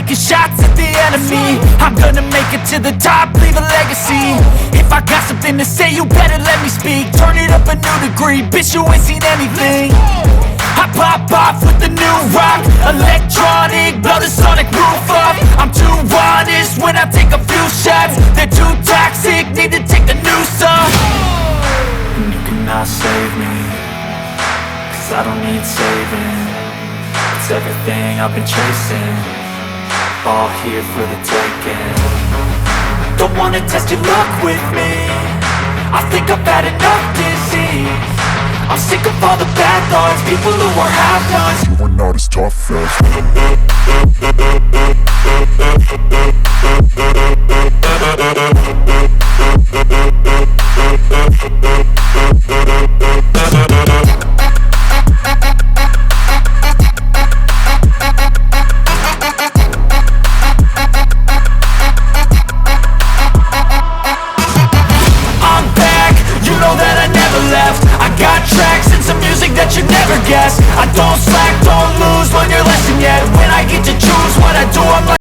taking shots at the enemy. I'm gonna make it to the top, leave a legacy. If I got something to say, you better let me speak. Turn it up a new degree, bitch, you ain't seen anything. I pop off with the new rock, electronic, blow the sonic roof up. I'm too honest when I take a few shots. They're too toxic, need to take the noose off. And you cannot save me, cause I don't need saving. It's everything I've been chasing, all here for the taking. Don't wanna test your luck with me, I think I've had enough disease. I'm sick of all the bad thoughts, people who are half-nots. You are not as tough as I don't slack, don't lose, learn your lesson yet. When I get to choose what I do, I'm like